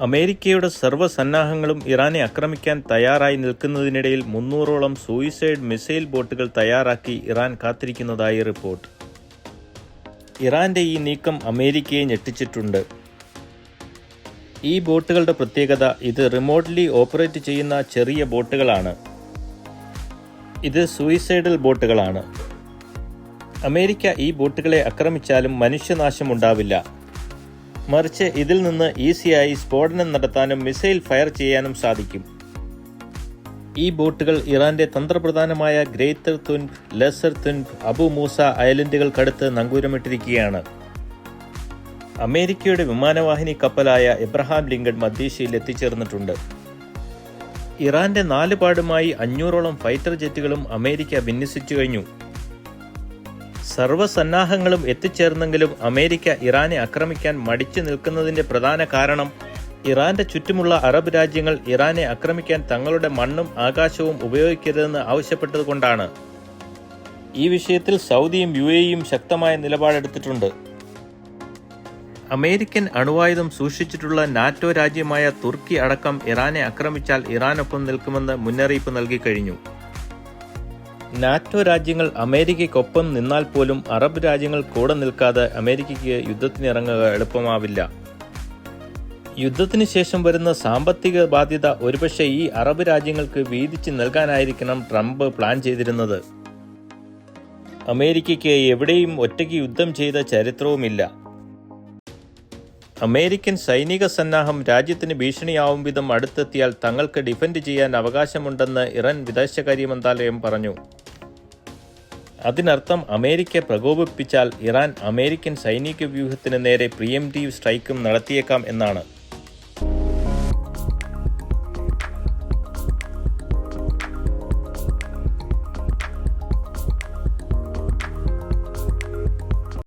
അമേരിക്കയുടെ സർവ്വസന്നാഹങ്ങളും ഇറാനെ ആക്രമിക്കാൻ തയ്യാറായി നിൽക്കുന്നതിനിടയിൽ 300ഓളം സൂയിസൈഡ് മിസൈൽ ബോട്ടുകൾ തയ്യാറാക്കി ഇറാൻ കാത്തിരിക്കുന്നതായി റിപ്പോർട്ട്. ഇറാന്റെ ഈ നീക്കം അമേരിക്കയെ ഞെട്ടിച്ചിട്ടുണ്ട്. ഈ ബോട്ടുകളുടെ പ്രത്യേകത, ഇത് റിമോട്ട്ലി ഓപ്പറേറ്റ് ചെയ്യുന്ന ചെറിയ ബോട്ടുകളാണ്. ഇത് സൂയിസൈഡൽ ബോട്ടുകളാണ്. അമേരിക്ക ഈ ബോട്ടുകളെ ആക്രമിച്ചാലും മനുഷ്യനാശമുണ്ടാവില്ല. മറിച്ച് ഇതിൽ നിന്ന് ഈസിയായി സ്ഫോടനം നടത്താനും മിസൈൽ ഫയർ ചെയ്യാനും സാധിക്കും. ഈ ബോട്ടുകൾ ഇറാന്റെ തന്ത്രപ്രധാനമായ ഗ്രേറ്റർ തുൻബ്, ലെസർ തുൻബ്, അബു മൂസ ഐലൻഡുകൾക്കടുത്ത് നങ്കൂരമിട്ടിരിക്കുകയാണ്. അമേരിക്കയുടെ വിമാനവാഹിനി കപ്പലായ എബ്രഹാം ലിങ്കൺ മധ്യേഷ്യയിൽ എത്തിച്ചേർന്നിട്ടുണ്ട്. ഇറാന്റെ 4 പാടുമായി 500ഓളം ഫൈറ്റർ ജെറ്റുകളും അമേരിക്ക വിന്യസിച്ചു കഴിഞ്ഞു. സർവ്വസന്നാഹങ്ങളും എത്തിച്ചേർന്നെങ്കിലും അമേരിക്ക ഇറാനെ ആക്രമിക്കാൻ മടിച്ചു നിൽക്കുന്നതിന്റെ പ്രധാന കാരണം ഇറാന്റെ ചുറ്റുമുള്ള അറബ് രാജ്യങ്ങൾ ഇറാനെ ആക്രമിക്കാൻ തങ്ങളുടെ മണ്ണും ആകാശവും ഉപയോഗിക്കരുതെന്ന് ആവശ്യപ്പെട്ടതുകൊണ്ടാണ്. ഈ വിഷയത്തിൽ സൗദിയും UAEയും ശക്തമായ നിലപാടെടുത്തിട്ടുണ്ട്. അമേരിക്കൻ അണുവായുധം സൂക്ഷിച്ചിട്ടുള്ള നാറ്റോ രാജ്യമായ തുർക്കി അടക്കം ഇറാനെ ആക്രമിച്ചാൽ ഇറാനൊപ്പം നിൽക്കുമെന്ന് മുന്നറിയിപ്പ് നൽകിക്കഴിഞ്ഞു. നാറ്റോ രാജ്യങ്ങൾ അമേരിക്കയ്ക്കൊപ്പം നിന്നാൽ പോലും അറബ് രാജ്യങ്ങൾ കൂടെ നിൽക്കാതെ അമേരിക്കയ്ക്ക് യുദ്ധത്തിനിറങ്ങുക എളുപ്പമാവില്ല. യുദ്ധത്തിന് ശേഷം വരുന്ന സാമ്പത്തിക ബാധ്യത ഒരുപക്ഷെ ഈ അറബ് രാജ്യങ്ങൾക്ക് വീതിച്ച് നൽകാനായിരിക്കണം ട്രംപ് പ്ലാൻ ചെയ്തിരുന്നത്. അമേരിക്കയ്ക്ക് എവിടെയും ഒറ്റയ്ക്ക് യുദ്ധം ചെയ്ത ചരിത്രവുമില്ല. അമേരിക്കൻ സൈനിക സന്നാഹം രാജ്യത്തിന് ഭീഷണിയാവും വിധം അടുത്തെത്തിയാൽ തങ്ങൾക്ക് ഡിഫെൻഡ് ചെയ്യാൻ അവകാശമുണ്ടെന്ന് ഇറാൻ വിദേശകാര്യ മന്ത്രാലയം പറഞ്ഞു. അതിനർത്ഥം അമേരിക്ക പ്രകോപിപ്പിച്ചാൽ ഇറാൻ അമേരിക്കൻ സൈനിക വ്യൂഹത്തിന് നേരെ പ്രീഎംപ്റ്റീവ് സ്ട്രൈക്കും നടത്തിയേക്കാം എന്നാണ്.